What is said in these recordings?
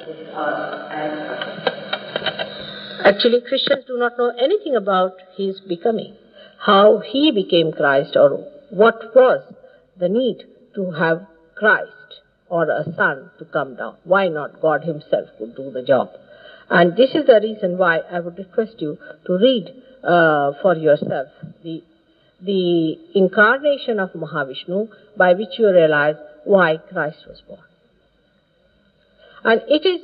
with us and actually Christians do not know anything about his becoming, how he became Christ, or what was the need to have Christ or a son to come down. Why not God himself would do the job? And this is the reason why I would request you to read for yourself the incarnation of Mahavishnu, by which you realize why Christ was born. And it is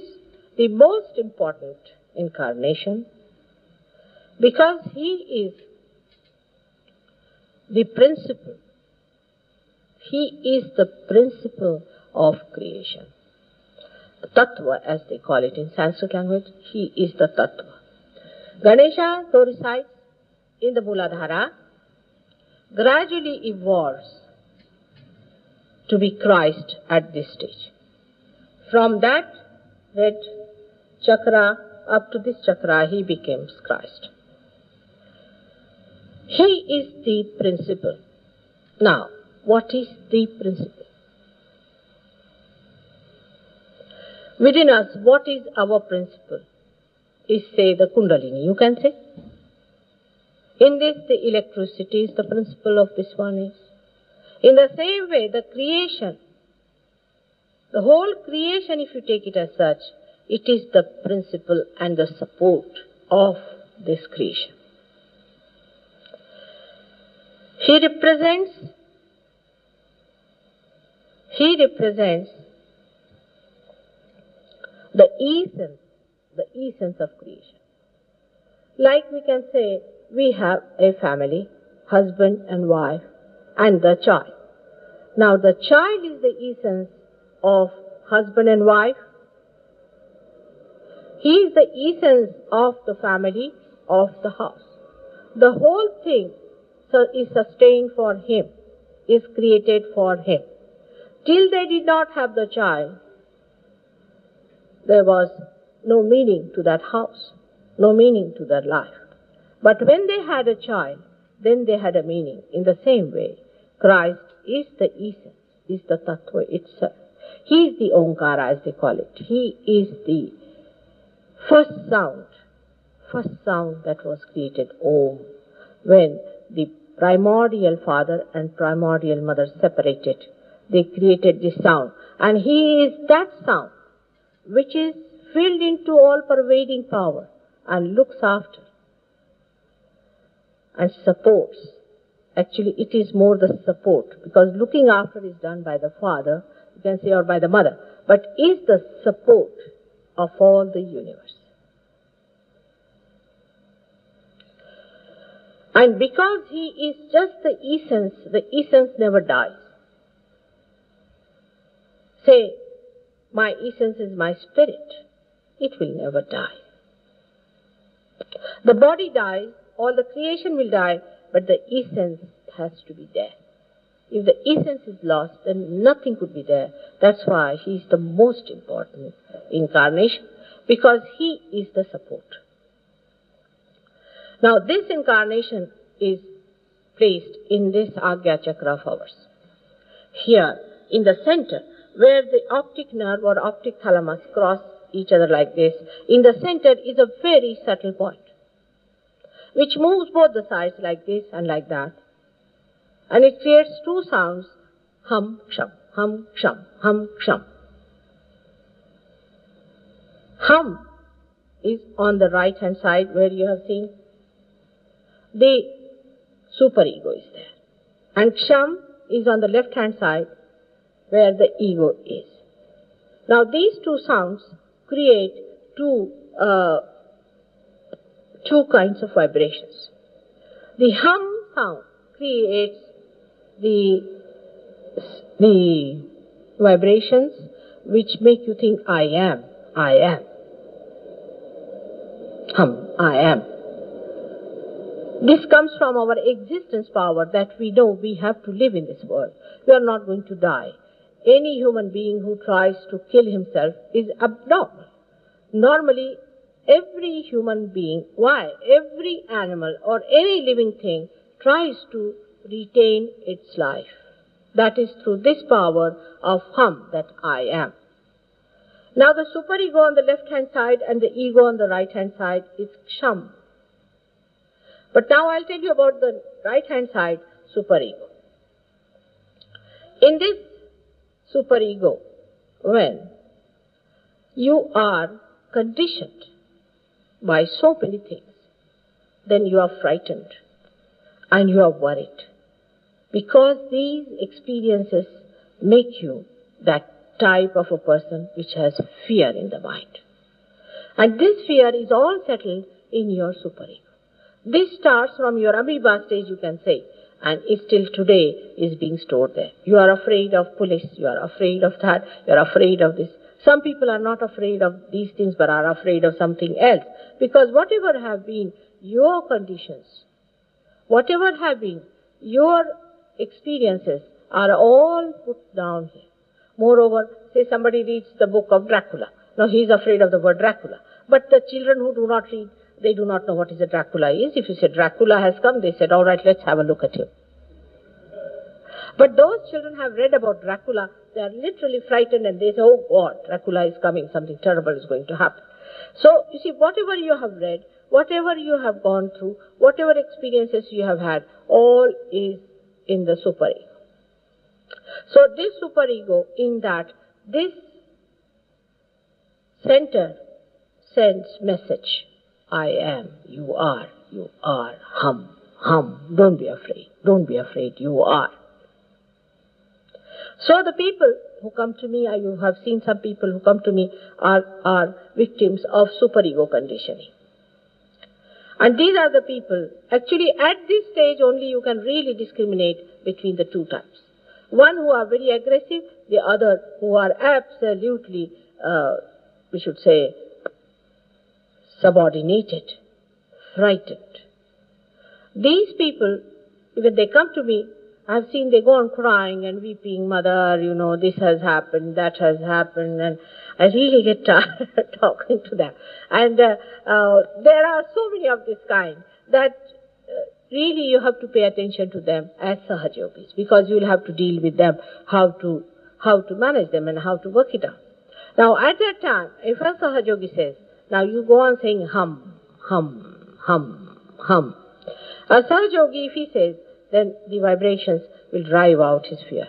the most important incarnation because he is the principle. He is the principle of creation. Tattva, as they call it in Sanskrit language, he is the Tattva. Ganesha, though resides in the Mooladhara, gradually evolves to be Christ at this stage. From that red chakra up to this chakra, he becomes Christ. He is the principle. Now, what is the principle? Within us, what is our principle? Is, say, the Kundalini, you can say. In this, the electricity is the principle of this one is. In the same way, the creation, the whole creation, if you take it as such, it is the principle and the support of this creation. He represents the essence of creation. Like we can say, we have a family, husband and wife, and the child. Now the child is the essence of husband and wife. He is the essence of the family, of the house. The whole thing is sustained for him, is created for him. Till they did not have the child, there was no meaning to that house, no meaning to their life. But when they had a child, then they had a meaning. In the same way, Christ is the essence, is the Tattva itself. He is the Omkara, as they call it. He is the first sound that was created, Om, when the primordial father and primordial mother separated. They created this sound. And he is that sound which is filled into all-pervading power and looks after and supports. Actually, it is more the support, because looking after is done by the father, you can say, or by the mother, but is the support of all the universe. And because he is just the essence never dies. Say, my essence is my spirit. It will never die. The body dies, all the creation will die, but the essence has to be there. If the essence is lost, then nothing could be there. That's why he is the most important incarnation, because he is the support. Now, this incarnation is placed in this Agya Chakra of ours. Here, in the center, where the optic nerve or optic thalamus cross each other like this, in the center is a very subtle point, which moves both the sides like this and like that. And it creates two sounds, hum, ksham, hum, ksham, hum, ksham. Hum is on the right hand side where you have seen. The superego is there. And ksham is on the left hand side where the ego is. Now these two sounds create two kinds of vibrations. The hum sound creates the vibrations which make you think, I am. Hum, I am. This comes from our existence power, that we know we have to live in this world. We are not going to die. Any human being who tries to kill himself is abnormal. Normally, every human being, every animal or any living thing tries to retain its life. That is through this power of hum, that I am. Now the superego on the left hand side and the ego on the right hand side is ksham. But now I'll tell you about the right hand side, superego. In this superego, when you are conditioned by so many things, then you are frightened and you are worried, because these experiences make you that type of a person which has fear in the mind. And this fear is all settled in your superego. This starts from your amoeba stage, you can say, and it still today is being stored there. You are afraid of police, you are afraid of that, you are afraid of this. Some people are not afraid of these things but are afraid of something else, because whatever have been your conditions, whatever have been your experiences are all put down here. Moreover, say somebody reads the book of Dracula. Now he is afraid of the word Dracula. But the children who do not read, they do not know what is a Dracula is. If you say Dracula has come, they said, all right, let's have a look at him. But those children have read about Dracula, they are literally frightened and they say, oh God, Dracula is coming, something terrible is going to happen. So, you see, whatever you have read, whatever you have gone through, whatever experiences you have had, all is in the superego. So this superego, in that, this center sends message. I am, you are, hum, hum, don't be afraid, you are. So the people who come to me, you have seen some people who come to me are victims of superego conditioning. And these are the people, actually at this stage only you can really discriminate between the two types. One who are very aggressive, the other who are absolutely, we should say, subordinated, frightened. These people, when they come to me, I've seen they go on crying and weeping, mother, this has happened, that has happened, and I really get tired talking to them. And there are so many of this kind that really you have to pay attention to them as Sahaja Yogis, because you will have to deal with them, how to manage them and how to work it out. Now at that time, if a Sahaja Yogi says, now you go on saying hum, hum, hum, hum. A Sahaja Yogi, if he says, then the vibrations will drive out his fear.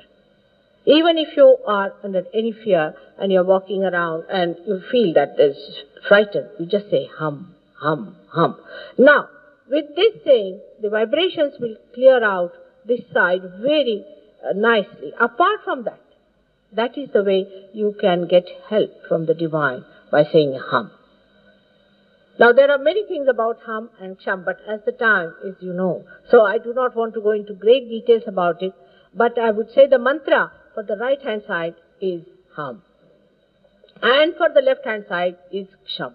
Even if you are under any fear and you're walking around and you feel that there's frightened, you just say hum, hum, hum. Now, with this saying, the vibrations will clear out this side very nicely. Apart from that, that is the way you can get help from the divine, by saying hum. Now there are many things about hum and ksham, but as the time is, so I do not want to go into great details about it, but I would say the mantra for the right hand side is hum, and for the left hand side is ksham.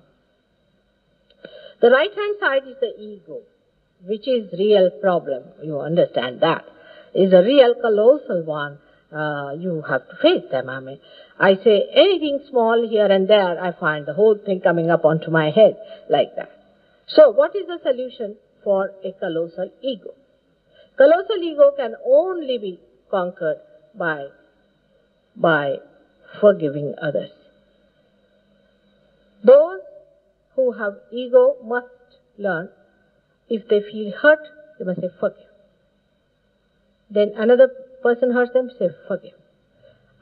The right hand side is the ego, which is real problem. You understand that is a real colossal one. You have to face them. I say anything small here and there, I find the whole thing coming up onto my head like that. So what is the solution for a colossal ego? Colossal ego can only be conquered by forgiving others. Those who have ego must learn, if they feel hurt, they must say forgive. Then another person hurts them, say forgive.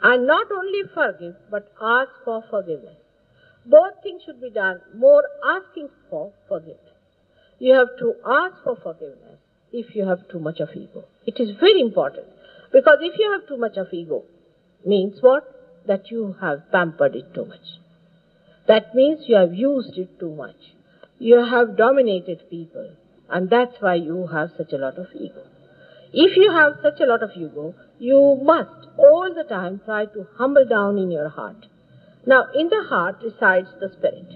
And not only forgive, but ask for forgiveness. Both things should be done, more asking for forgiveness. You have to ask for forgiveness if you have too much of ego. It is very important, because if you have too much of ego, means what? That you have pampered it too much. That means you have used it too much. You have dominated people, and that's why you have such a lot of ego. If you have such a lot of ego, you must all the time try to humble down in your heart. Now, in the heart resides the spirit.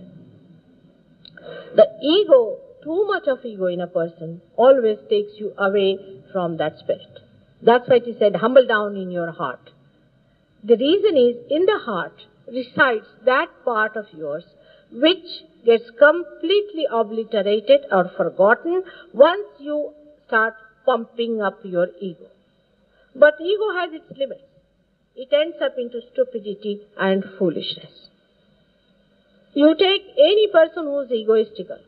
The ego, too much of ego in a person, always takes you away from that spirit. That's why it is said, humble down in your heart. The reason is, in the heart resides that part of yours which gets completely obliterated or forgotten once you start pumping up your ego. But ego has its limits. It ends up into stupidity and foolishness. You take any person who is egoistical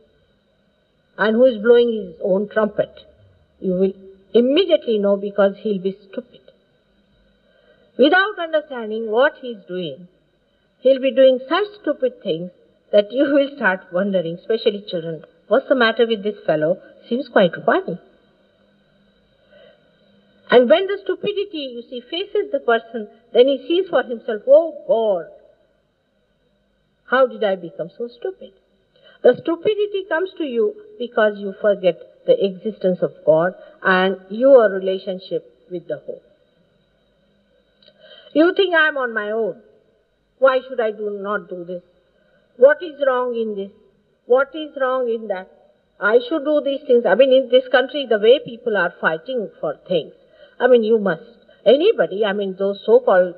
and who is blowing his own trumpet, you will immediately know because he'll be stupid. Without understanding what he's doing, he'll be doing such stupid things that you will start wondering, especially children, what's the matter with this fellow? Seems quite funny. And when the stupidity, you see, faces the person, then he sees for himself, oh God, how did I become so stupid? The stupidity comes to you because you forget the existence of God and your relationship with the whole. You think I am on my own. Why should I not do this? What is wrong in this? What is wrong in that? I should do these things. I mean, in this country, the way people are fighting for things, I mean, you must. Anybody, I mean, those so-called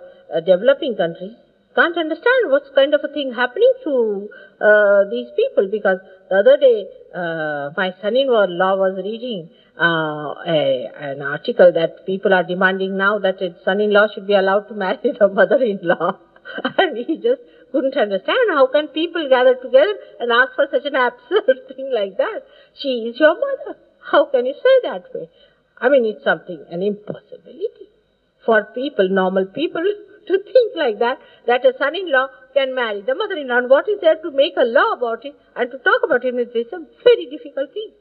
developing countries can't understand what's kind of a thing happening to these people, because the other day my son-in-law was reading an article that people are demanding now that a son-in-law should be allowed to marry the mother-in-law. And he just couldn't understand how can people gather together and ask for such an absurd thing like that. She is your mother. How can you say that way? I mean, it's something, an impossibility for people, normal people, to think like that a son-in-law can marry the mother-in-law. And what is there to make a law about it and to talk about it? It's a very difficult thing.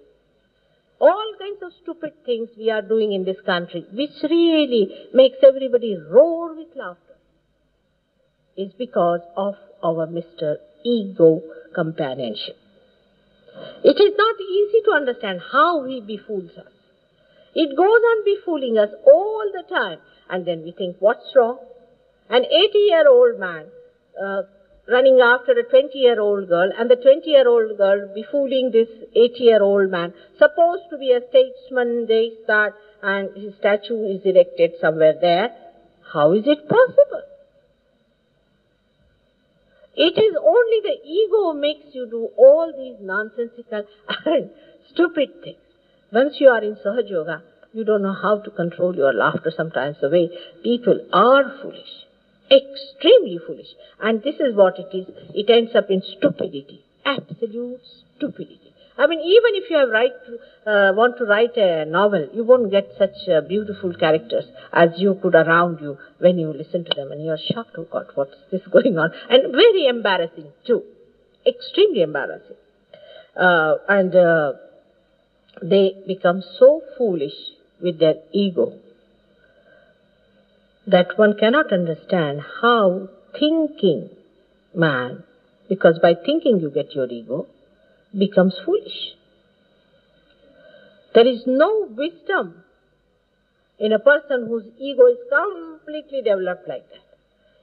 All kinds of stupid things we are doing in this country, which really makes everybody roar with laughter, is because of our Mr. Ego companionship. It is not easy to understand how he befools us. It goes on befooling us all the time, and then we think, what's wrong? An 80-year-old man running after a 20-year-old girl, and the 20-year-old girl befooling this 80-year-old man, supposed to be a statesman, they start, and his statue is erected somewhere there. How is it possible? It is only the ego makes you do all these nonsensical and stupid things. Once you are in Sahaja Yoga, you don't know how to control your laughter sometimes, the way people are foolish, extremely foolish. And this is what it is. It ends up in stupidity, absolute stupidity. I mean, even if you want to write a novel, you won't get such beautiful characters as you could around you when you listen to them and you are shocked, oh God, what's this going on? And very embarrassing too, extremely embarrassing. They become so foolish with their ego that one cannot understand how thinking man, because by thinking you get your ego, becomes foolish. There is no wisdom in a person whose ego is completely developed like that.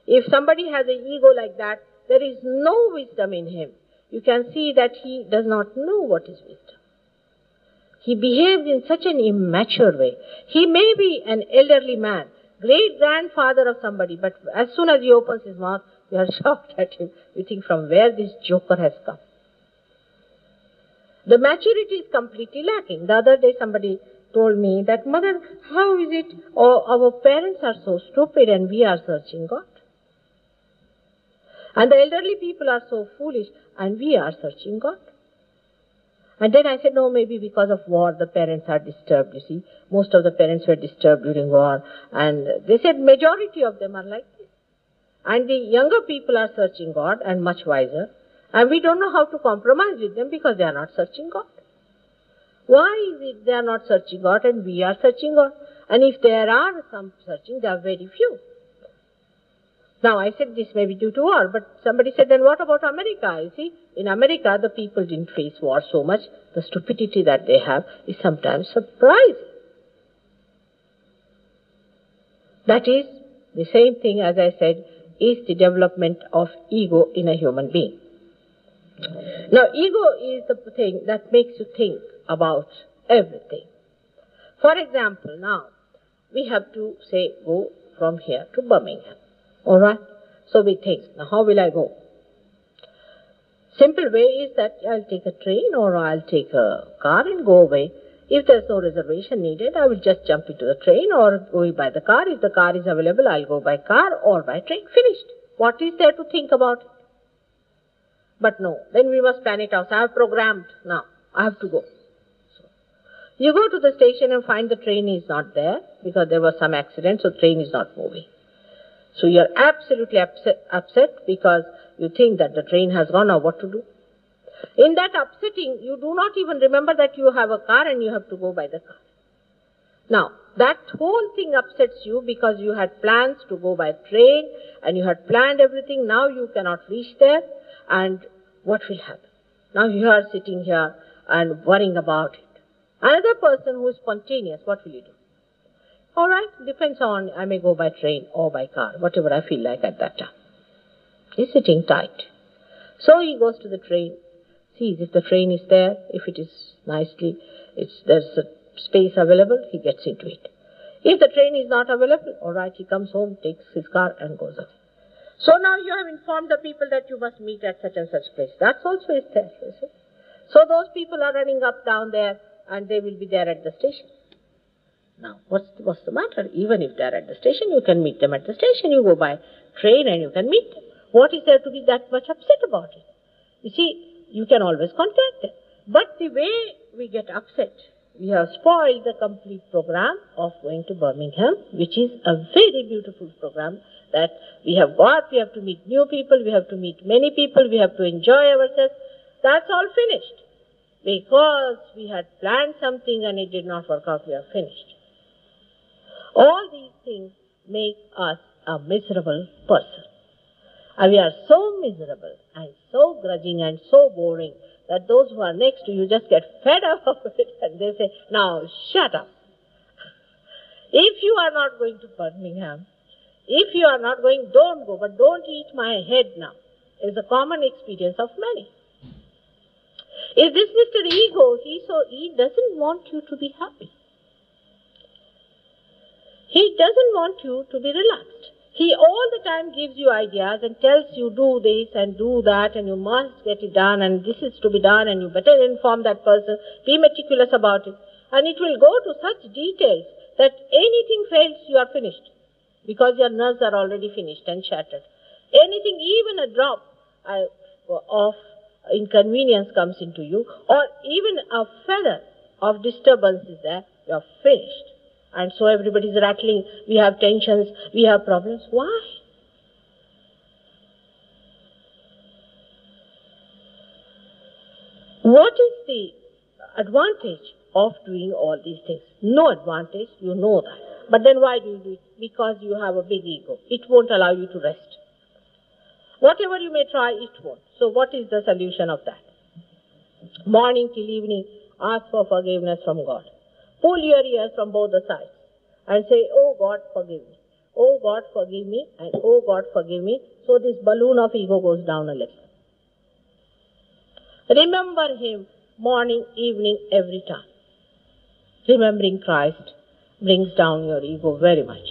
If somebody has an ego like that, there is no wisdom in him. You can see that he does not know what is wisdom. He behaves in such an immature way. He may be an elderly man, great-grandfather of somebody, but as soon as he opens his mouth, you are shocked at him. You think, from where this joker has come? The maturity is completely lacking. The other day somebody told me that, Mother, how is it our parents are so stupid and we are searching God? And the elderly people are so foolish and we are searching God. And then I said, no, maybe because of war the parents are disturbed, you see. Most of the parents were disturbed during war. And they said majority of them are like this. And the younger people are searching God and much wiser. And we don't know how to compromise with them because they are not searching God. Why is it they are not searching God and we are searching God? And if there are some searching, there are very few. Now I said this may be due to war, but somebody said, then what about America? You see, in America the people didn't face war so much. The stupidity that they have is sometimes surprising. That is the same thing, as I said, is the development of ego in a human being. Now, ego is the thing that makes you think about everything. For example, now, we have to, say, go from here to Birmingham. Alright? So we think, now how will I go? Simple way is that I'll take a train or I'll take a car and go away. If there's no reservation needed, I will just jump into the train or go by the car. If the car is available, I'll go by car or by train. Finished. What is there to think about? But no, then we must plan it out. So I have programmed now. I have to go. So you go to the station and find the train is not there because there was some accident, so train is not moving. So you are absolutely upset because you think that the train has gone, now what to do? In that upsetting, you do not even remember that you have a car and you have to go by the car. Now, that whole thing upsets you because you had plans to go by train and you had planned everything. Now you cannot reach there, and what will happen? Now you are sitting here and worrying about it. Another person who is spontaneous, what will you do? All right, depends on, I may go by train or by car, whatever I feel like at that time. He's sitting tight. So he goes to the train, sees if the train is there, if it is nicely, there's a space available, he gets into it. If the train is not available, all right, he comes home, takes his car and goes away. So now you have informed the people that you must meet at such and such place. That's also is there, you see. So those people are running up down there and they will be there at the station. Now, what's the matter? Even if they're at the station, you can meet them at the station. You go by train and you can meet them. What is there to be that much upset about it? You see, you can always contact them. But the way we get upset, we have spoiled the complete program of going to Birmingham, which is a very beautiful program that we have got. We have to meet new people, we have to meet many people, we have to enjoy ourselves. That's all finished. Because we had planned something and it did not work out, we are finished. All these things make us a miserable person. And we are so miserable and so grudging and so boring that those who are next to you just get fed up of it and they say, now shut up. If you are not going to Birmingham, if you are not going, don't go, but don't eat my head now. It is a common experience of many. If this Mr. Ego, he doesn't want you to be happy. He doesn't want you to be relaxed. He all the time gives you ideas and tells you do this and do that and you must get it done and this is to be done and you better inform that person, be meticulous about it. And it will go to such details that anything fails, you are finished because your nerves are already finished and shattered. Anything, even a drop of inconvenience comes into you or even a feather of disturbance is there, you are finished. And so everybody is rattling, we have tensions, we have problems. Why? What is the advantage of doing all these things? No advantage, you know that. But then why do you do it? Because you have a big ego. It won't allow you to rest. Whatever you may try, it won't. So what is the solution of that? Morning till evening, ask for forgiveness from God. Pull your ears from both the sides and say, oh God, forgive me. Oh God, forgive me. And oh God, forgive me. So this balloon of ego goes down a little. Remember Him morning, evening, every time. Remembering Christ brings down your ego very much.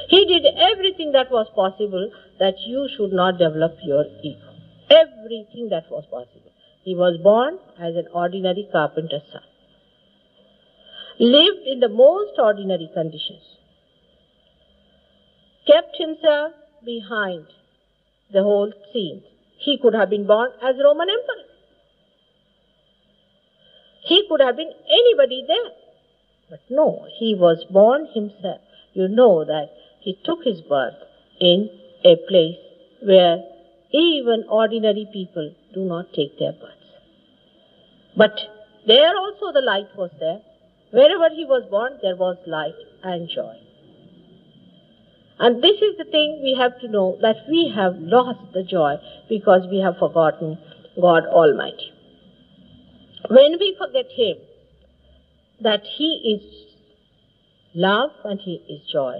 He did everything that was possible that you should not develop your ego. Everything that was possible. He was born as an ordinary carpenter's son. Lived in the most ordinary conditions. Kept himself behind the whole scene. He could have been born as Roman emperor. He could have been anybody there. But no, he was born himself. You know that he took his birth in a place where even ordinary people do not take their births. But there also the light was there. Wherever he was born, there was light and joy. And this is the thing we have to know, that we have lost the joy because we have forgotten God Almighty. When we forget Him, that He is love and He is joy,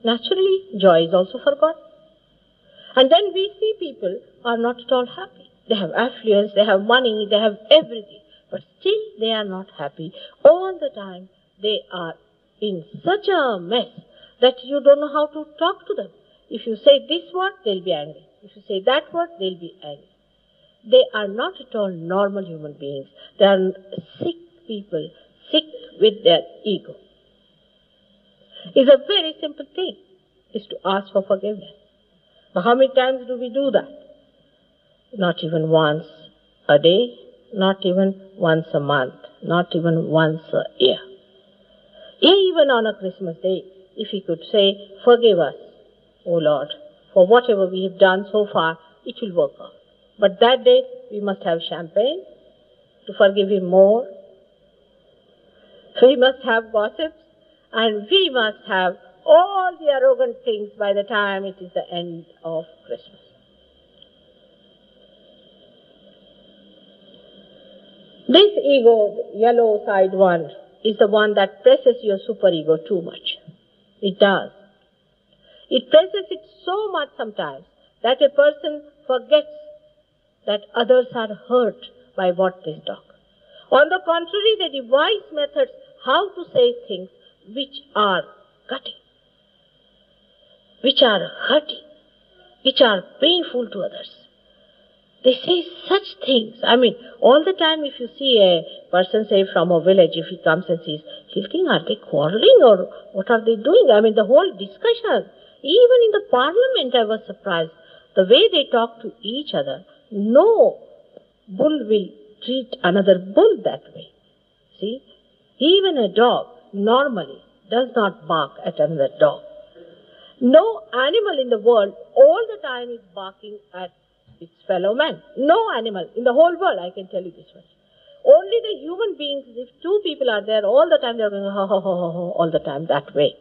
naturally joy is also forgotten. And then we see people are not at all happy. They have affluence, they have money, they have everything. But still they are not happy. All the time they are in such a mess that you don't know how to talk to them. If you say this word, they'll be angry. If you say that word, they'll be angry. They are not at all normal human beings. They are sick people, sick with their ego. It's a very simple thing, is to ask for forgiveness. But how many times do we do that? not even once a day, not even once a month, not even once a year. Even on a Christmas day, if he could say, "Forgive us, O Lord, for whatever we have done so far," it will work out. But that day, we must have champagne to forgive him more. We must have gossips, and we must have all the arrogant things by the time it is the end of Christmas. This ego, yellow side one, is the one that presses your superego too much. It does. It presses it so much sometimes that a person forgets that others are hurt by what they talk. On the contrary, they devise methods how to say things which are cutting, which are hurting, which are painful to others. They say such things. All the time if you see a person, say from a village, if he comes and sees, he'll think, are they quarreling or what are they doing? The whole discussion. Even in the parliament I was surprised. The way they talk to each other. No bull will treat another bull that way. See? Even a dog normally does not bark at another dog. No animal in the world all the time is barking at its fellow man. No animal in the whole world, I can tell you this much. Only the human beings, if two people are there all the time, they are going ho ho ho ho ho all the time that way.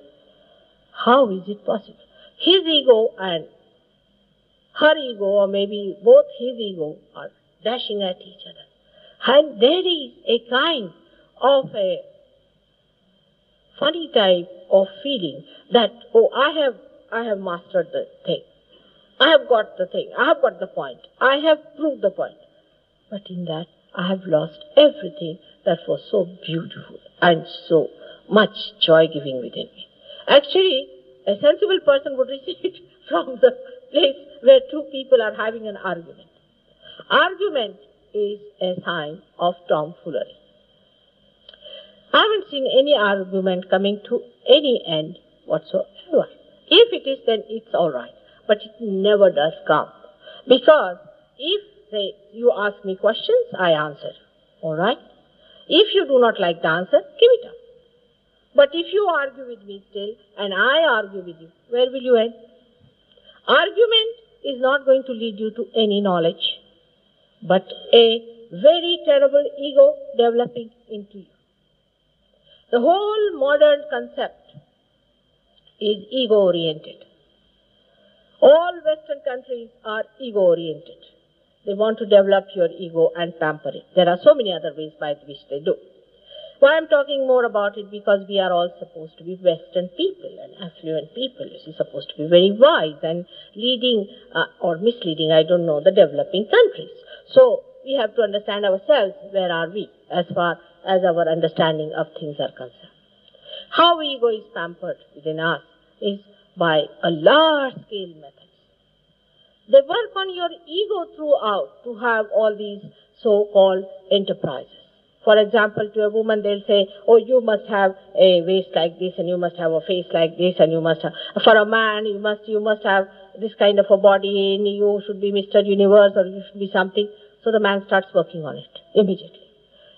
How is it possible? His ego and her ego, or maybe both his ego, are dashing at each other. And there is a kind of a funny type of feeling that, oh, I have mastered the thing. I have got the thing. I have got the point. I have proved the point. But in that, I have lost everything that was so beautiful and so much joy-giving within me. Actually, a sensible person would receive it from the place where two people are having an argument. Argument is a sign of tomfoolery. I haven't seen any argument coming to any end whatsoever. If it is, then it's all right. But it never does come. Because if, say, you ask me questions, I answer. All right? If you do not like the answer, give it up. But if you argue with me still, and I argue with you, where will you end? Argument is not going to lead you to any knowledge, but a very terrible ego developing into you. The whole modern concept is ego-oriented. All Western countries are ego-oriented. They want to develop your ego and pamper it. There are so many other ways by which they do. Why I'm talking more about it? Because we are all supposed to be Western people and affluent people. We're supposed to be very wise and leading or misleading, I don't know, the developing countries. So we have to understand ourselves, where are we as far as our understanding of things are concerned. How ego is pampered within us is by a large-scale method. They work on your ego throughout to have all these so-called enterprises. For example, to a woman they'll say, oh, you must have a waist like this, and you must have a face like this, and you must have, for a man, you must have this kind of a body, and you should be Mr. Universe, or you should be something. So the man starts working on it immediately.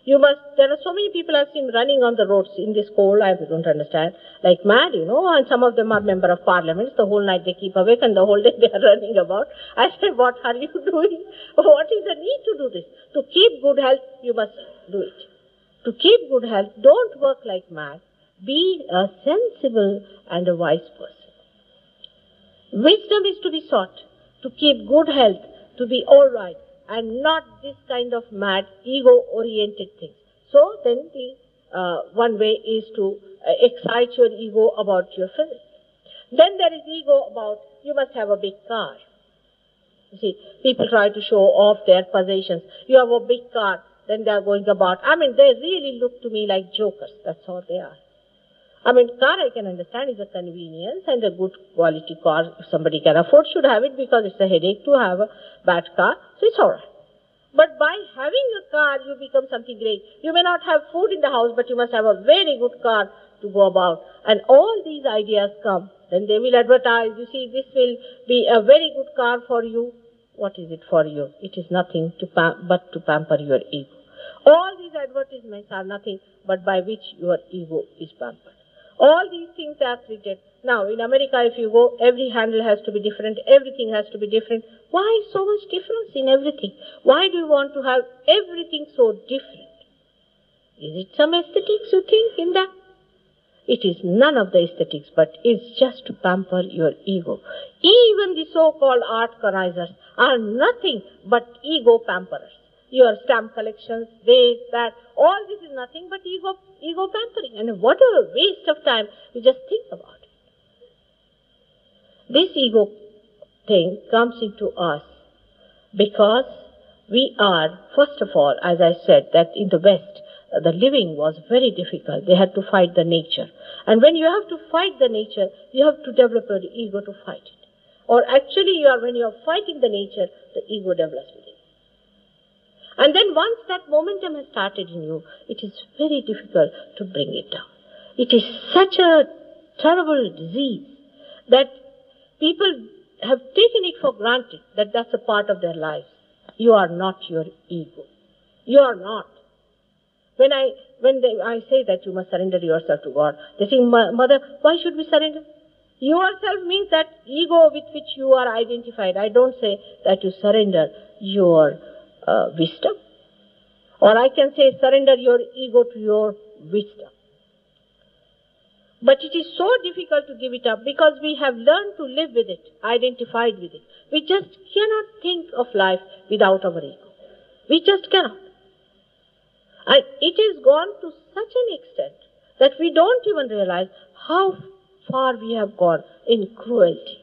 There are so many people I've seen running on the roads in this cold, I don't understand, like mad, and some of them are member of parliaments. The whole night they keep awake and the whole day they are running about. I say, what are you doing? What is the need to do this? To keep good health, you must do it. To keep good health, don't work like mad. Be a sensible and a wise person. Wisdom is to be sought, to keep good health, to be all right, and not this kind of mad, ego-oriented thing. So then the one way is to excite your ego about your physics. Then there is ego about, you must have a big car. You see, people try to show off their possessions. You have a big car, then they are going about. They really look to me like jokers. That's all they are. Car I can understand is a convenience, and a good quality car, if somebody can afford, should have it, because it's a headache to have a bad car, so it's alright. But by having a car, you become something great. You may not have food in the house, but you must have a very good car to go about. And all these ideas come. Then they will advertise, you see, this will be a very good car for you. what is it for you? It is nothing but to pamper your ego. All these advertisements are nothing but by which your ego is pampered. All these things are treated. Now, in America, if you go, every handle has to be different, everything has to be different. Why so much difference in everything? Why do you want to have everything so different? Is it some aesthetics you think in that? It is none of the aesthetics, but it's just to pamper your ego. Even the so-called art connoisseurs are nothing but ego pamperers. Your stamp collections, this, that, all this is nothing but ego pampering. And what a waste of time. You just think about it. This ego thing comes into us because we are, first of all, as I said, that in the West, the living was very difficult. They had to fight the nature. And when you have to fight the nature, you have to develop your ego to fight it. Or actually, when you are fighting the nature, the ego develops with it. And then once that momentum has started in you, it is very difficult to bring it down. It is such a terrible disease that people have taken it for granted that that's a part of their lives. You are not your ego. You are not. When I say that you must surrender yourself to God, they say, Mother, why should we surrender? Yourself means that ego with which you are identified. I don't say that you surrender your wisdom. Or I can say surrender your ego to your wisdom. But it is so difficult to give it up because we have learned to live with it, identified with it. We just cannot think of life without our ego. We just cannot. And it is gone to such an extent that we don't even realize how far we have gone in cruelty.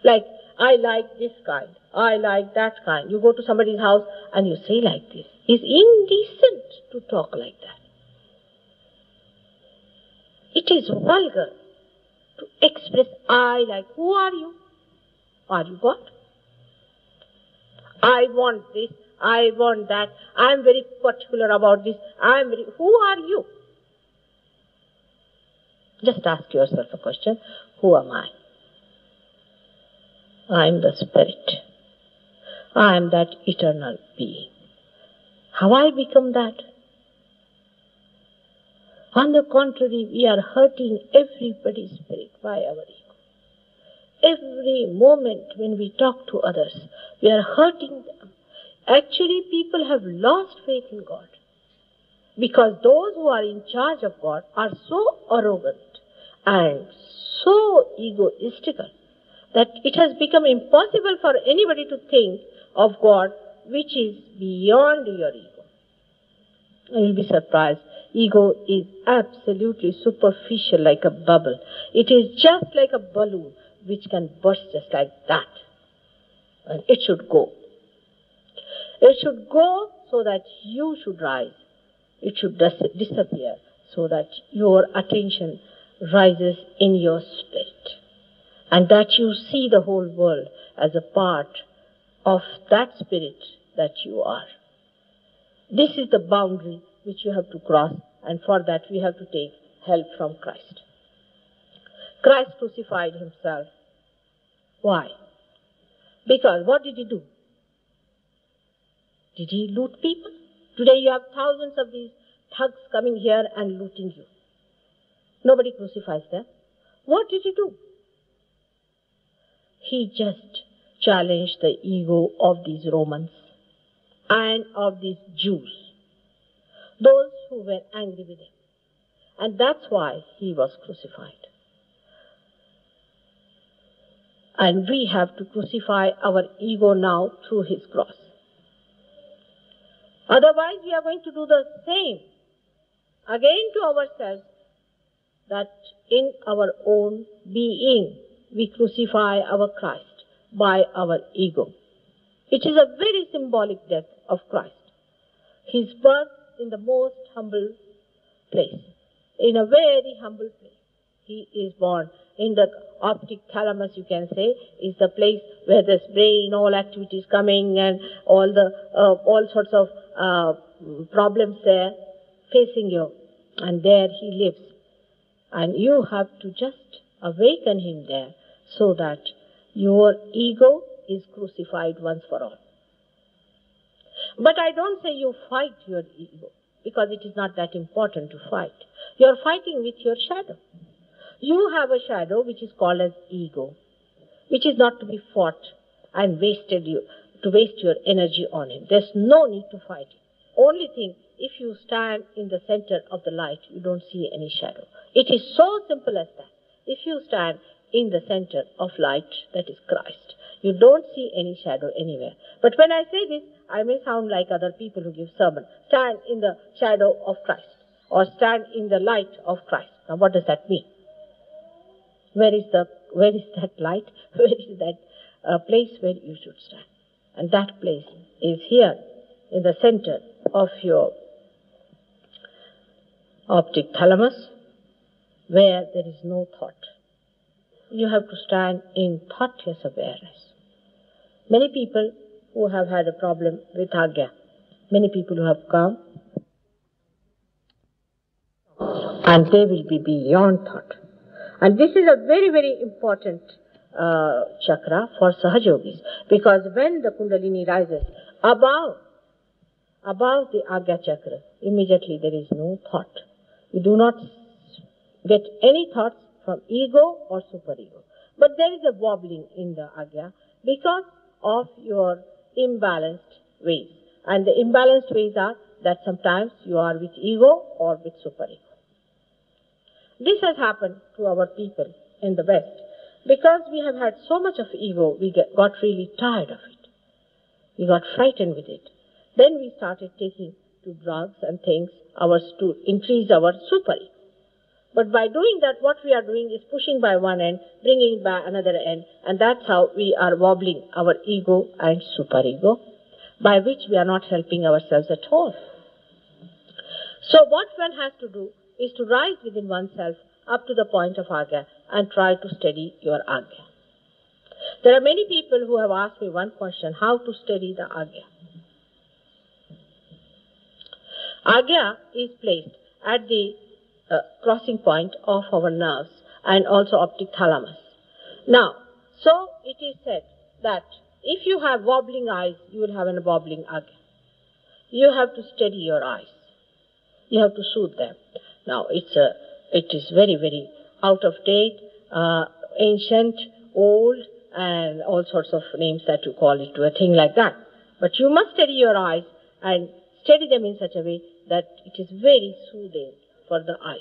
Like, I like this kind, I like that kind. You go to somebody's house and you say like this. It's indecent to talk like that. It is vulgar to express I like. Who are you? Are you God? I want this, I want that, I am very particular about this, who are you? Just ask yourself a question, who am I? I am the spirit. I am that eternal being. Have I become that? On the contrary, we are hurting everybody's spirit by our ego. Every moment when we talk to others, we are hurting them. Actually, people have lost faith in God because those who are in charge of God are so arrogant and so egoistical that it has become impossible for anybody to think of God which is beyond your ego. You will be surprised. Ego is absolutely superficial like a bubble. It is just like a balloon which can burst just like that. And it should go. It should go so that you should rise. It should disappear so that your attention rises in your spirit. And that you see the whole world as a part of that spirit that you are. This is the boundary which you have to cross, and for that we have to take help from Christ. Christ crucified himself. Why? Because what did he do? Did he loot people? Today you have thousands of these thugs coming here and looting you. Nobody crucifies them. What did he do? He just challenged the ego of these Romans and of these Jews, those who were angry with him. And that's why he was crucified. And we have to crucify our ego now through his cross. Otherwise, we are going to do the same again to ourselves, that in our own being we crucify our Christ by our ego. It is a very symbolic death of Christ. His birth in the most humble place, in a very humble place. He is born in the optic thalamus, you can say, is the place where this brain, all activities coming and all sorts of problems there facing you. And there he lives. And you have to just awaken him there so that your ego is crucified once for all. But I don't say you fight your ego, because it is not that important to fight. You are fighting with your shadow. You have a shadow which is called as ego, which is not to be fought and to waste your energy on it. There's no need to fight it. Only thing, if you stand in the center of the light, you don't see any shadow. It is so simple as that. If you stand in the center of light, that is Christ, you don't see any shadow anywhere. But when I say this, I may sound like other people who give sermon. Stand in the shadow of Christ, or stand in the light of Christ. Now what does that mean? Where is that light? Where is that place where you should stand? And that place is here in the center of your optic thalamus, where there is no thought. You have to stand in thoughtless awareness. Many people who have had a problem with Agya, many people who have come, and they will be beyond thought. And this is a very, very important chakra for Sahajogis, because when the Kundalini rises above the Agya chakra, immediately there is no thought. You do not get any thoughts from ego or superego. But there is a wobbling in the Agya because of your imbalanced ways. And the imbalanced ways are that sometimes you are with ego or with superego. This has happened to our people in the West because we have had so much of ego, we got really tired of it. We got frightened with it. Then we started taking to drugs and things to increase our superego. But by doing that, what we are doing is pushing by one end, bringing it by another end, and that's how we are wobbling our ego and superego, by which we are not helping ourselves at all. So what one has to do is to rise within oneself up to the point of Agya and try to steady your Agya. There are many people who have asked me one question: how to steady the Agya? Agya is placed at the crossing point of our nerves and also optic thalamus. Now, so it is said that if you have wobbling eyes, you will have a wobbling Agya. You have to steady your eyes. You have to soothe them. Now, it is very, very out of date, ancient, old, and all sorts of names that you call it to a thing like that. But you must steady your eyes and steady them in such a way that it is very soothing for the eyes.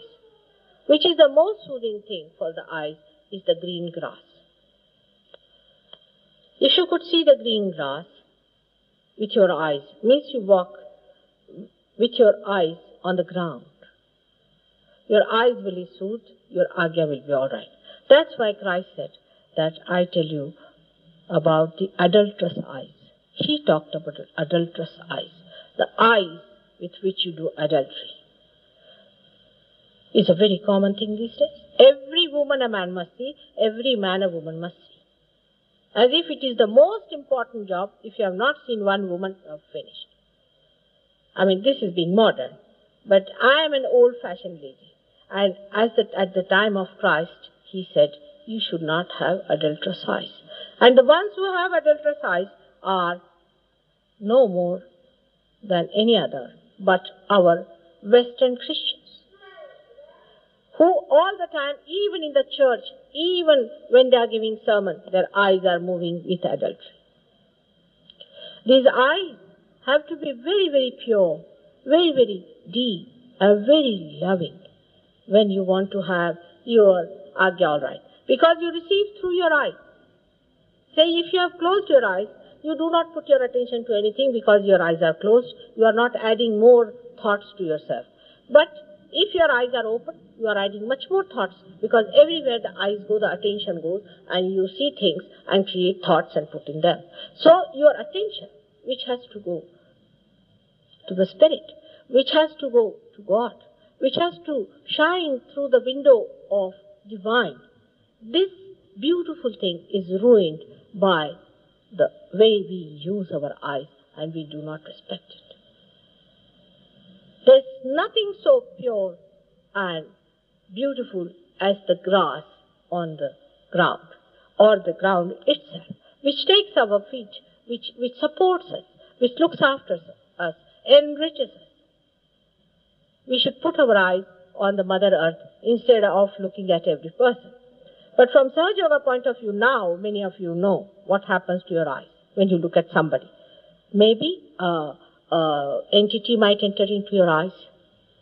Which is the most soothing thing for the eyes is the green grass. If you could see the green grass with your eyes, means you walk with your eyes on the ground. Your eyes will be soothed, your Agya will be all right. That's why Christ said that I tell you about the adulterous eyes. He talked about adulterous eyes, the eyes with which you do adultery. It's a very common thing these days. Every woman a man must see, every man a woman must see. As if it is the most important job. If you have not seen one woman, you have finished. I mean, this is being modern. But I am an old-fashioned lady. And at the time of Christ, he said, you should not have adulterous eyes. And the ones who have adulterous eyes are no more than any other but our Western Christians, who all the time, even in the church, even when they are giving sermon, their eyes are moving with adultery. These eyes have to be very, very pure, very, very deep, and very loving when you want to have your Agya all right. Because you receive through your eyes. Say, if you have closed your eyes, you do not put your attention to anything because your eyes are closed. You are not adding more thoughts to yourself. But if your eyes are open, you are adding much more thoughts, because everywhere the eyes go, the attention goes, and you see things and create thoughts and put in them. So your attention, which has to go to the Spirit, which has to go to God, which has to shine through the window of divine, this beautiful thing is ruined by the way we use our eyes, and we do not respect it. There's nothing so pure and beautiful as the grass on the ground, or the ground itself. which takes our feet, which supports us, which looks after us, enriches us. We should put our eyes on the Mother Earth instead of looking at every person. But from Sahaja Yoga point of view now, many of you know what happens to your eyes when you look at somebody. Maybe entity might enter into your eyes.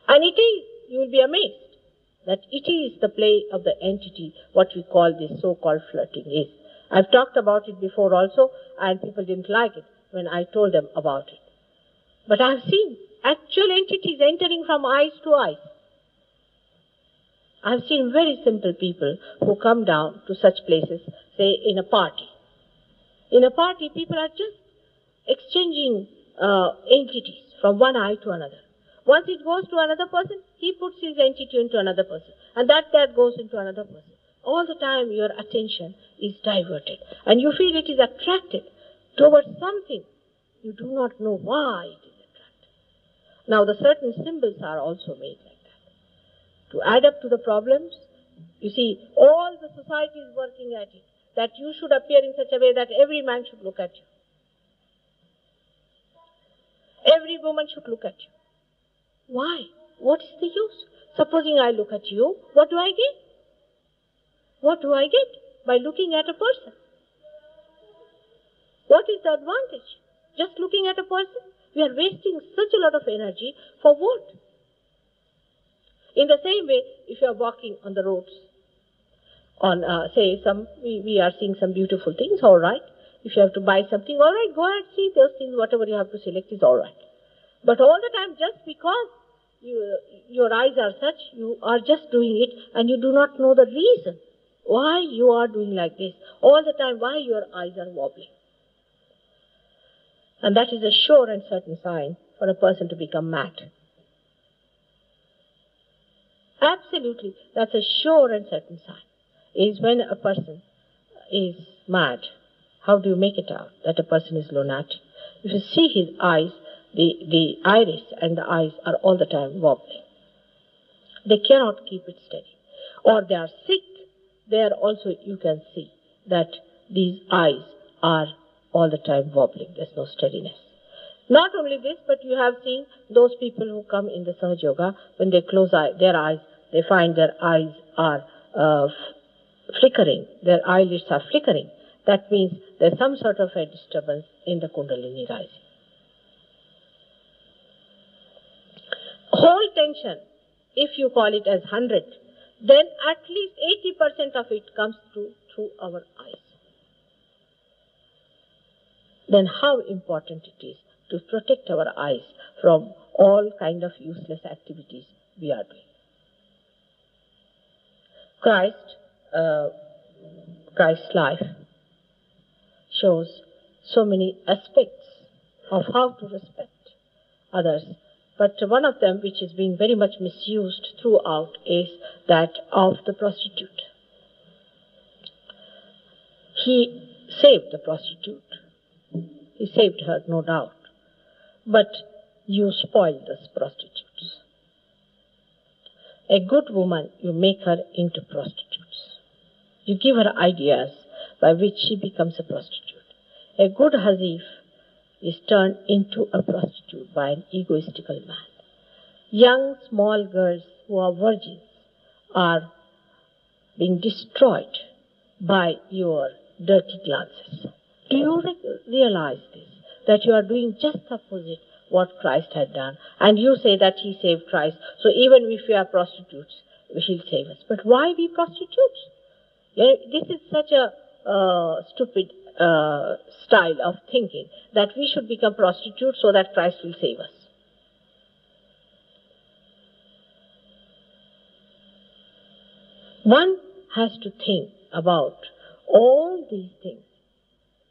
And it is, you will be amazed, that it is the play of the entity, what we call this so-called flirting is. I've talked about it before also, and people didn't like it when I told them about it. But I've seen actual entities entering from eyes to eyes. I've seen very simple people who come down to such places, say in a party. In a party, people are just exchanging entities from one eye to another. Once it goes to another person, he puts his entity into another person. And that goes into another person. All the time your attention is diverted. And you feel it is attracted towards something. You do not know why it is attracted. Now the certain symbols are also made like that. To add up to the problems, you see, all the society is working at it, that you should appear in such a way that every man should look at you. Every woman should look at you. Why? What is the use? Supposing I look at you, what do I get? What do I get by looking at a person? What is the advantage? Just looking at a person? We are wasting such a lot of energy for what? In the same way, if you are walking on the roads, on say we are seeing some beautiful things, all right. If you have to buy something, all right, go ahead, see those things, whatever you have to select is all right. But all the time, just because your eyes are such, you are just doing it and you do not know the reason why you are doing like this. All the time, why your eyes are wobbling. And that is a sure and certain sign for a person to become mad. Absolutely, that's a sure and certain sign. Is when a person is mad. How do you make it out that a person is lunatic? If you see his eyes, the iris and the eyes are all the time wobbling. They cannot keep it steady. Or they are sick. There also you can see that these eyes are all the time wobbling. There's no steadiness. Not only this, but you have seen those people who come in the Sahaja Yoga, when they close their eyes, they find their eyes are flickering. Their eyelids are flickering. That means there's some sort of a disturbance in the Kundalini rising. Whole tension, if you call it as 100, then at least 80% of it comes through our eyes. Then how important it is to protect our eyes from all kind of useless activities we are doing. Christ's life shows so many aspects of how to respect others. But one of them, which is being very much misused throughout, is that of the prostitute. He saved the prostitute. He saved her, no doubt. But you spoil those prostitutes. A good woman, you make her into prostitutes. You give her ideas by which she becomes a prostitute. A good Hazif is turned into a prostitute by an egoistical man. Young, small girls who are virgins are being destroyed by your dirty glances. Do you realize this? That you are doing just the opposite what Christ had done. And you say that he saved Christ. So even if we are prostitutes, he'll save us. But why be prostitutes? This is such a stupid style of thinking, that we should become prostitutes so that Christ will save us. One has to think about all these things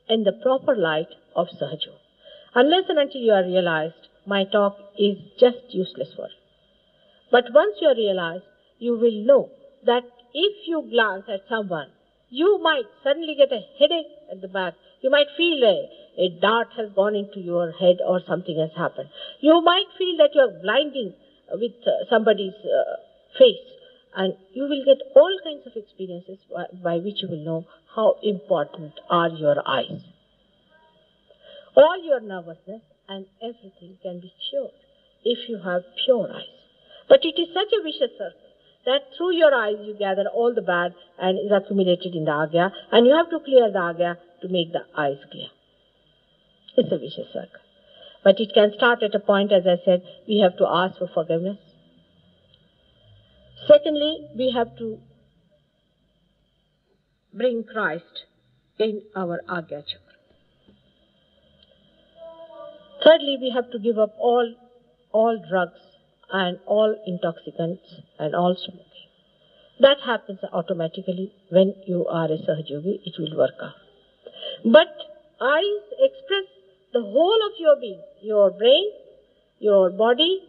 in the proper light of Sahaja. Unless and until you are realized, my talk is just useless for you. But once you are realized, you will know that if you glance at someone, you might suddenly get a headache at the back. You might feel a dart has gone into your head or something has happened. You might feel that you are blinding with somebody's face. and you will get all kinds of experiences by which you will know how important are your eyes. All your nervousness and everything can be cured if you have pure eyes. But it is such a vicious circle that through your eyes you gather all the bad and is accumulated in the agya, and you have to clear the agya to make the eyes clear. It's a vicious circle. But it can start at a point, as I said, we have to ask for forgiveness. Secondly, we have to bring Christ in our agya chakra. Thirdly, we have to give up all drugs and all intoxicants and all smoking. That happens automatically when you are a Sahajogi, it will work out. But eyes express the whole of your being, your brain, your body,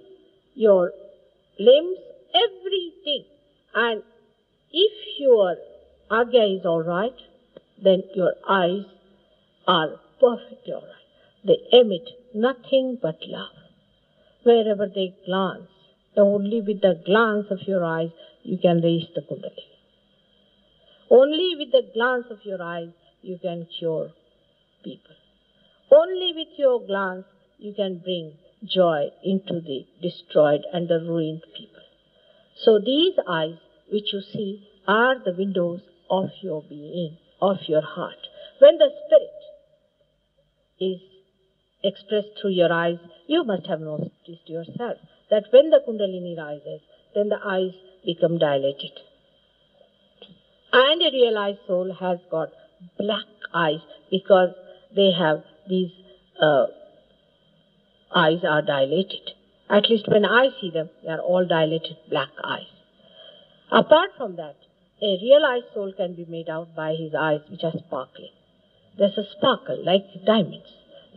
your limbs, everything. And if your agya is all right, then your eyes are perfectly all right. They emit nothing but love. Wherever they glance, only with the glance of your eyes you can raise the Kundalini. Only with the glance of your eyes you can cure people. Only with your glance you can bring joy into the destroyed and the ruined people. So these eyes which you see are the windows of your being, of your heart. When the spirit is expressed through your eyes, you must have noticed yourself that when the Kundalini rises, then the eyes become dilated. And a realized soul has got black eyes because they have these eyes are dilated. At least when I see them, they are all dilated black eyes. Apart from that, a realized soul can be made out by his eyes which are sparkling. There's a sparkle like diamonds.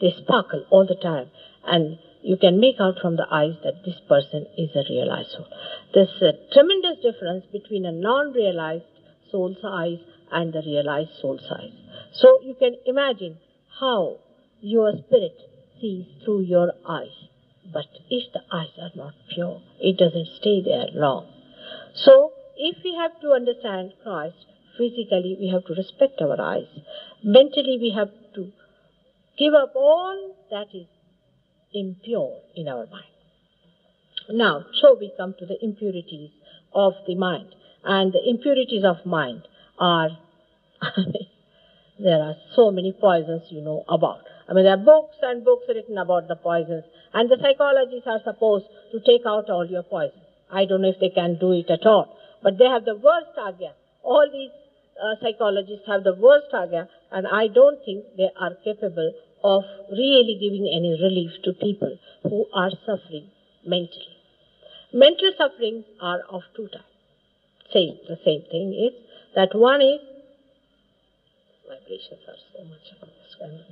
They sparkle all the time, and you can make out from the eyes that this person is a realized soul. There's a tremendous difference between a non-realized soul's eyes and the realized soul's eyes. So you can imagine how your spirit sees through your eyes. But if the eyes are not pure, it doesn't stay there long. So if we have to understand Christ, physically we have to respect our eyes. Mentally we have to give up all that is impure in our mind. Now, so we come to the impurities of the mind. And the impurities of mind are, there are so many poisons you know about. There are books and books written about the poisons. And the psychologists are supposed to take out all your poisons. I don't know if they can do it at all. But they have the worst agya. All these psychologists have the worst agya, and I don't think they are capable of really giving any relief to people who are suffering mentally. Mental sufferings are of two types. The same thing is that one is, vibrations are so much on this kind of.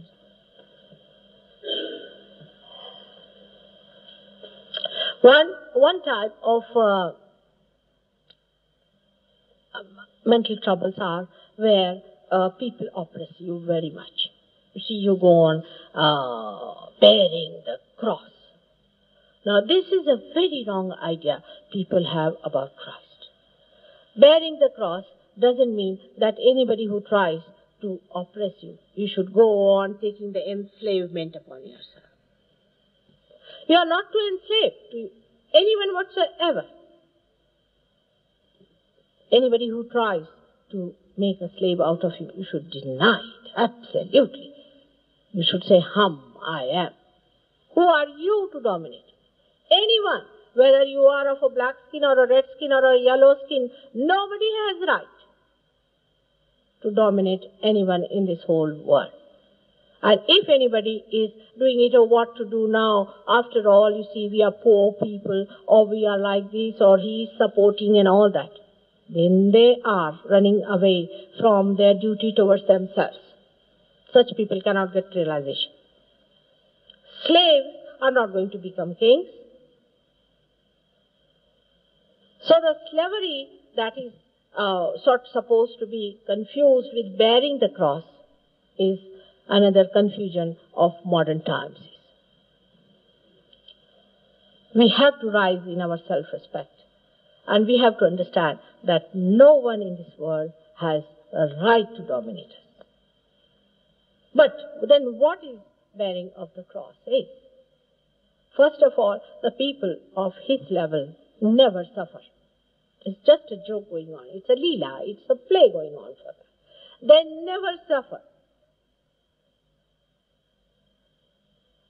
One type of mental troubles are where people oppress you very much. You see, you go on bearing the cross. Now, this is a very wrong idea people have about Christ. Bearing the cross doesn't mean that anybody who tries to oppress you, you should go on taking the enslavement upon yourself. You are not to enslave to anyone whatsoever. Anybody who tries to make a slave out of you, you should deny it, absolutely. You should say, I am. Who are you to dominate? Anyone, whether you are of a black skin or a red skin or a yellow skin, nobody has right to dominate anyone in this whole world. And if anybody is doing it or what to do now, after all, you see, we are poor people, or we are like this, or he is supporting and all that, then they are running away from their duty towards themselves. Such people cannot get realization. Slaves are not going to become kings. So the slavery that is supposed to be confused with bearing the cross is another confusion of modern times. We have to rise in our self-respect, and we have to understand that no one in this world has a right to dominate us. But then what is bearing of the cross is? First of all, the people of his level never suffer. It's just a joke going on. It's a leela. It's a play going on for them. They never suffer.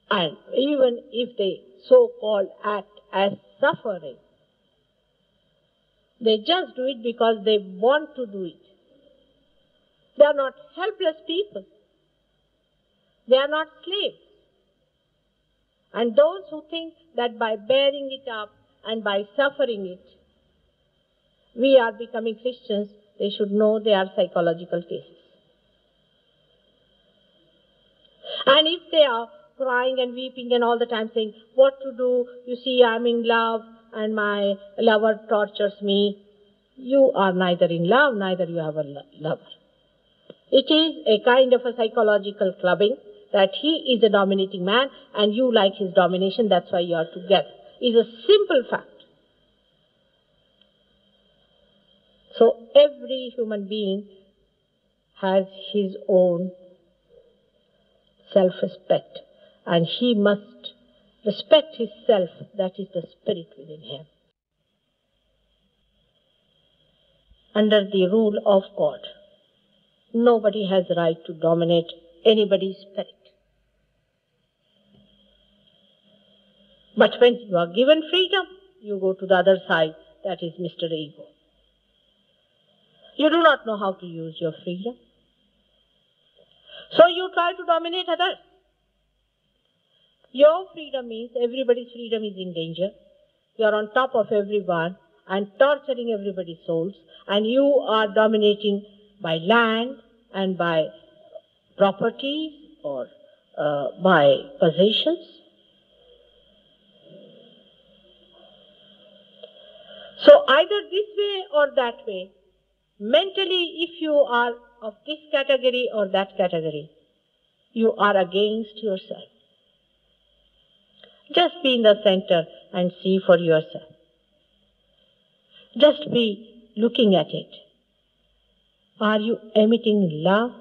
And even if they so-called act as suffering, they just do it because they want to do it. They are not helpless people. They are not slaves. And those who think that by bearing it up and by suffering it, we are becoming Christians, they should know they are psychological cases. And if they are crying and weeping and all the time saying, what to do? You see, I'm in love and my lover tortures me. You are neither in love, neither you have a lover. It is a kind of a psychological clubbing that he is a dominating man and you like his domination, that's why you are together. It's a simple fact. So every human being has his own self-respect, and he must respect his self, that is the spirit within him. Under the rule of God, nobody has the right to dominate anybody's spirit. But when you are given freedom, you go to the other side, that is Mr. Ego. You do not know how to use your freedom. So you try to dominate others. Your freedom means everybody's freedom is in danger. You are on top of everyone and torturing everybody's souls, and you are dominating by land and by property or by possessions. So either this way or that way, mentally, if you are of this category or that category, you are against yourself. Just be in the center and see for yourself. Just be looking at it. Are you emitting love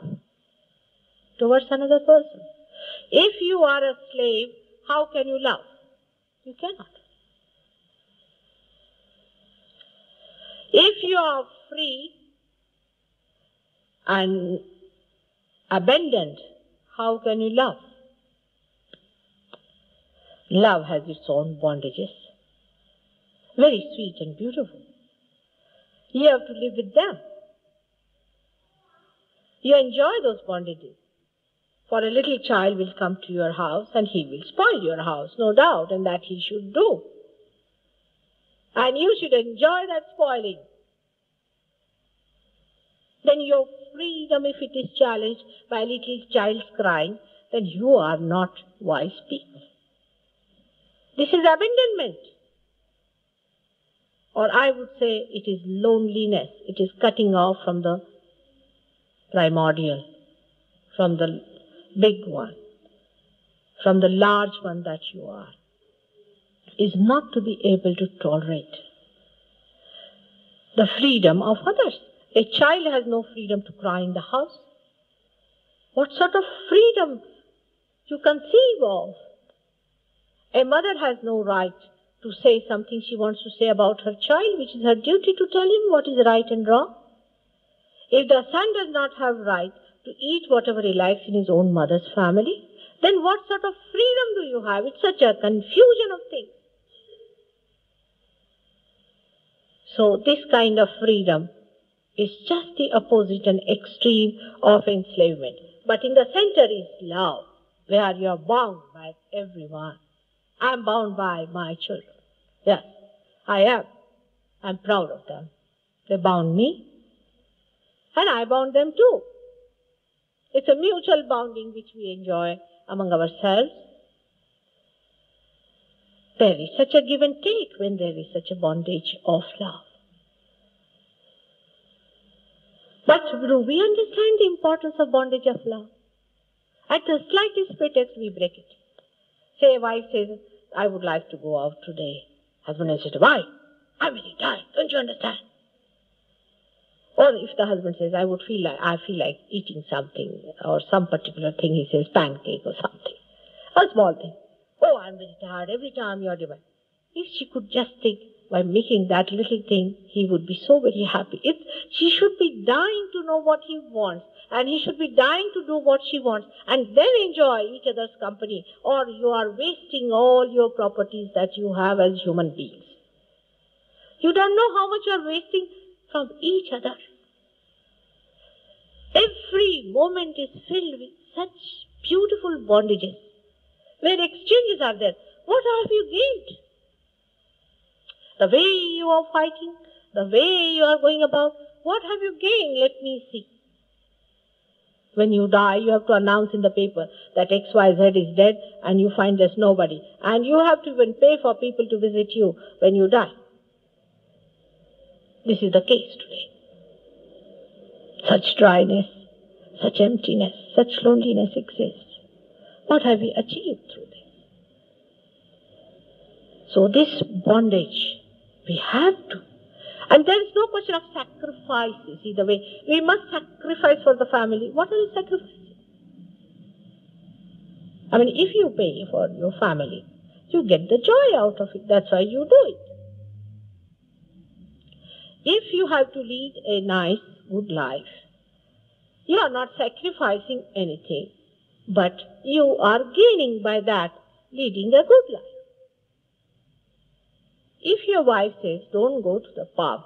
towards another person? If you are a slave, how can you love? You cannot. If you are free and abandoned, how can you love? Love has its own bondages, very sweet and beautiful. You have to live with them. You enjoy those bondages. For a little child will come to your house and he will spoil your house, no doubt, and that he should do. And you should enjoy that spoiling. Then your freedom, if it is challenged by a little child's crying, then you are not wise people. This is abandonment. Or I would say it is loneliness. It is cutting off from the primordial, from the big one, from the large one that you are. Is not to be able to tolerate the freedom of others. A child has no freedom to cry in the house. What sort of freedom you conceive of? A mother has no right to say something she wants to say about her child, which is her duty to tell him what is right and wrong. If the son does not have right to eat whatever he likes in his own mother's family, then what sort of freedom do you have? It's such a confusion of things. So this kind of freedom is just the opposite and extreme of enslavement. But in the center is love, where you are bound by everyone. I am bound by my children. Yes, I am. I am proud of them. They bound me, and I bound them too. It's a mutual bounding which we enjoy among ourselves. There is such a give and take when there is such a bondage of love. But do we understand the importance of bondage of love? At the slightest pretext, we break it. Say a wife says, I would like to go out today. Husband says, why? I'm very tired. Don't you understand? Or if the husband says, I feel like eating something, or some particular thing, he says pancake or something. A small thing. Oh, I'm very tired every time you're demanding. If she could just think, by making that little thing, he would be so very happy. She should be dying to know what he wants, and he should be dying to do what she wants, and then enjoy each other's company, or you are wasting all your properties that you have as human beings. You don't know how much you are wasting from each other. Every moment is filled with such beautiful bondages, where exchanges are there. What have you gained? The way you are fighting, the way you are going about, what have you gained? Let me see. When you die, you have to announce in the paper that XYZ is dead, and you find there's nobody. And you have to even pay for people to visit you when you die. This is the case today. Such dryness, such emptiness, such loneliness exists. What have we achieved through this? So this bondage, we have to. And there is no question of sacrifices. Either way, we must sacrifice for the family. What are you sacrificing? I mean, if you pay for your family, you get the joy out of it. That's why you do it. If you have to lead a nice, good life, you are not sacrificing anything, but you are gaining by that, leading a good life. If your wife says, don't go to the pub,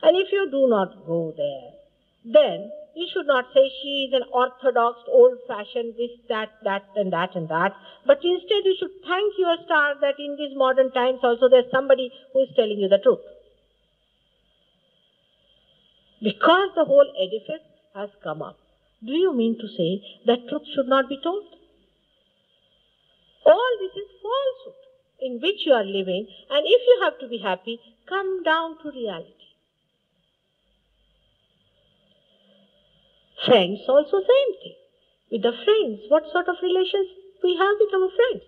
and if you do not go there, then you should not say she is an orthodox, old-fashioned, this, that, and that, but instead you should thank your star that in these modern times also there's somebody who is telling you the truth. Because the whole edifice has come up. Do you mean to say that truth should not be told? All this is falsehood in which you are living, and if you have to be happy, come down to reality. Friends also same thing. With the friends, what sort of relations we have with our friends?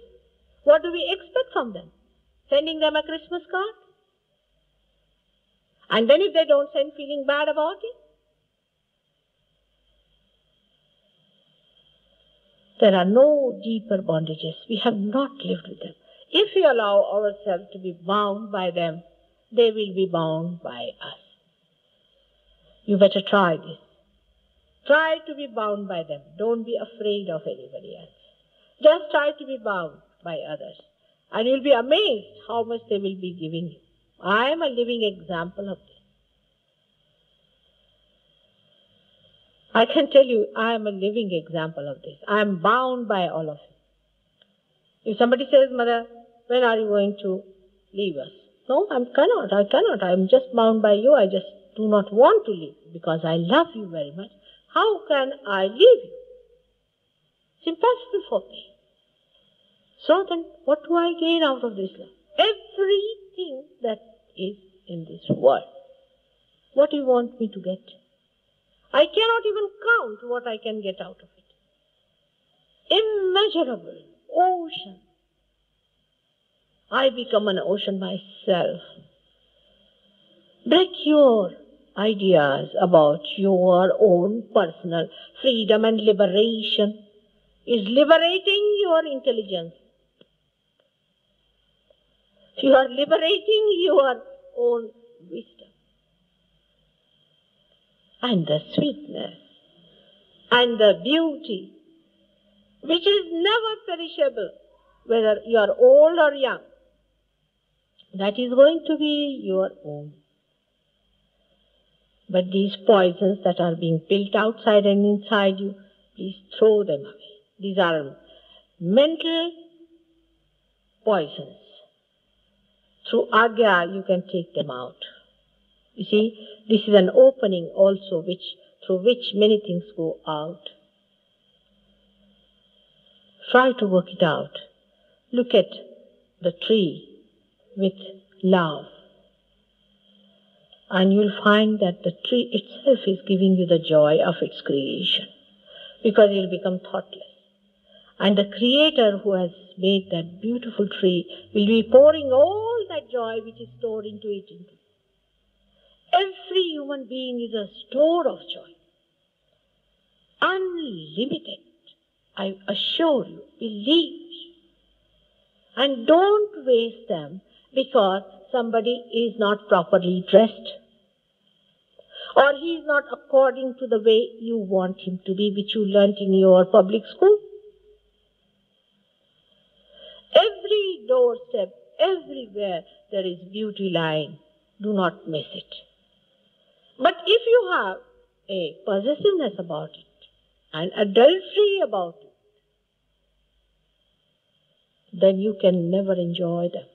What do we expect from them? Sending them a Christmas card? And then if they don't send, feeling bad about it? There are no deeper bondages. We have not lived with them. If we allow ourselves to be bound by them, they will be bound by us. You better try this. Try to be bound by them. Don't be afraid of anybody else. Just try to be bound by others. And you'll be amazed how much they will be giving you. I am a living example of this. I can tell you, I am a living example of this. I am bound by all of you. If somebody says, Mother, when are you going to leave us? No, I cannot. I am just bound by you. I just do not want to leave because I love you very much. How can I leave you? It's impossible for me. So then, what do I gain out of this love? Everything that is in this world. What do you want me to get? I cannot even count what I can get out of it. Immeasurable ocean. I become an ocean myself. Break your ideas about your own personal freedom and liberation is liberating your intelligence. You are liberating your own wisdom. And the sweetness and the beauty, which is never perishable, whether you are old or young, that is going to be your own. But these poisons that are being built outside and inside you, please throw them away. These are mental poisons. Through Agya, you can take them out. You see, this is an opening also through which many things go out. Try to work it out. Look at the tree with love. And you'll find that the tree itself is giving you the joy of its creation, because you'll become thoughtless. And the Creator who has made that beautiful tree will be pouring all that joy which is stored into it. Every human being is a store of joy. Unlimited. I assure you, believe me. And don't waste them because somebody is not properly dressed, or he is not according to the way you want him to be, which you learnt in your public school. Every doorstep, everywhere there is beauty lying. Do not miss it. But if you have a possessiveness about it, and adultery about it, then you can never enjoy them.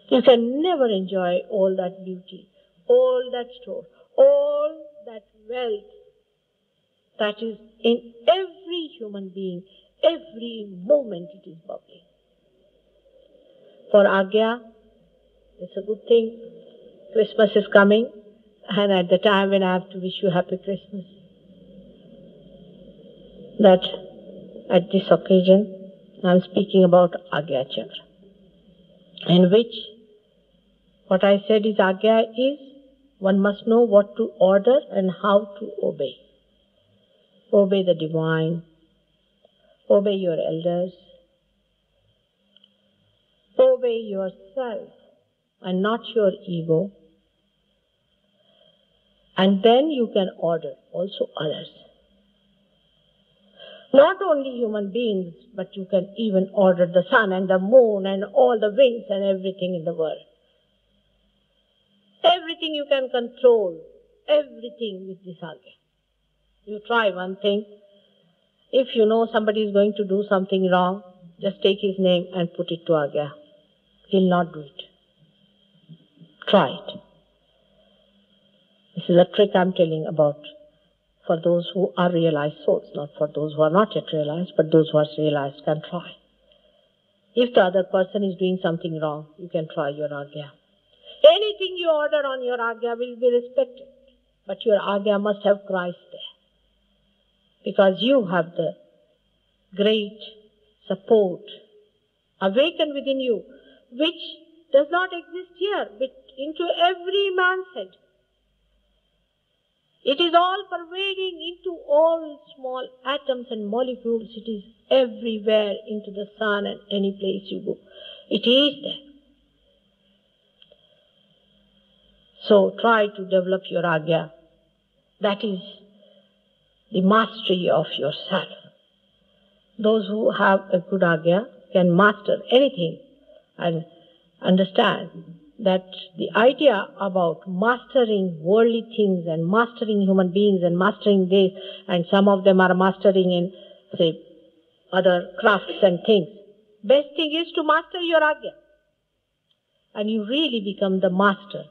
You can never enjoy all that beauty, all that store, all that wealth that is in every human being. Every moment it is bubbling. For Agya, it's a good thing. Christmas is coming, and at the time when I have to wish you happy Christmas, that at this occasion I am speaking about Agya Chakra, in which what I said is Agya is one must know what to order and how to obey. Obey the divine, obey your elders, obey yourself and not your ego, and then you can order also others. Not only human beings, but you can even order the sun and the moon and all the winds and everything in the world. Everything you can control, everything with this Agya. You try one thing. If you know somebody is going to do something wrong, just take his name and put it to Agya. He'll not do it. Try it. This is a trick I'm telling about for those who are realized souls, not for those who are not yet realized, but those who are realized can try. If the other person is doing something wrong, you can try your Agya. Anything you order on your Agya will be respected, but your Agya must have Christ there. Because you have the great support awakened within you, which does not exist here, but into every man's head. It is all pervading into all small atoms and molecules. It is everywhere, into the sun and any place you go. It is there. So try to develop your Agya. That is the mastery of yourself. Those who have a good Agya can master anything and understand that the idea about mastering worldly things and mastering human beings and mastering this, and some of them are mastering in, say, other crafts and things. Best thing is to master your Agya. And you really become the master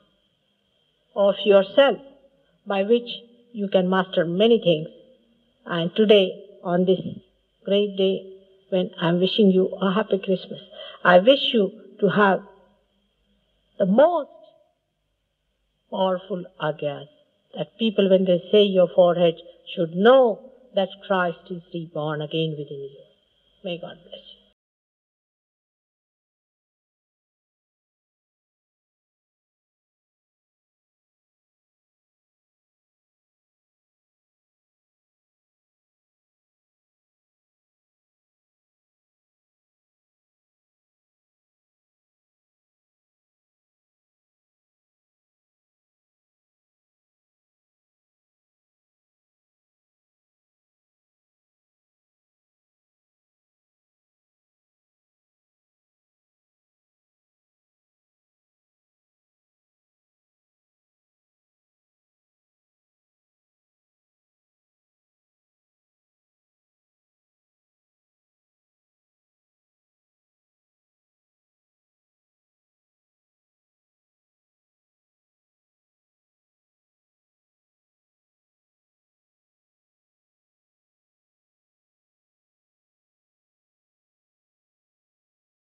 of yourself, by which you can master many things. And today, on this great day, when I'm wishing you a happy Christmas, I wish you to have the most powerful Agyas, that people, when they say your forehead, should know that Christ is reborn again within you. May God bless you.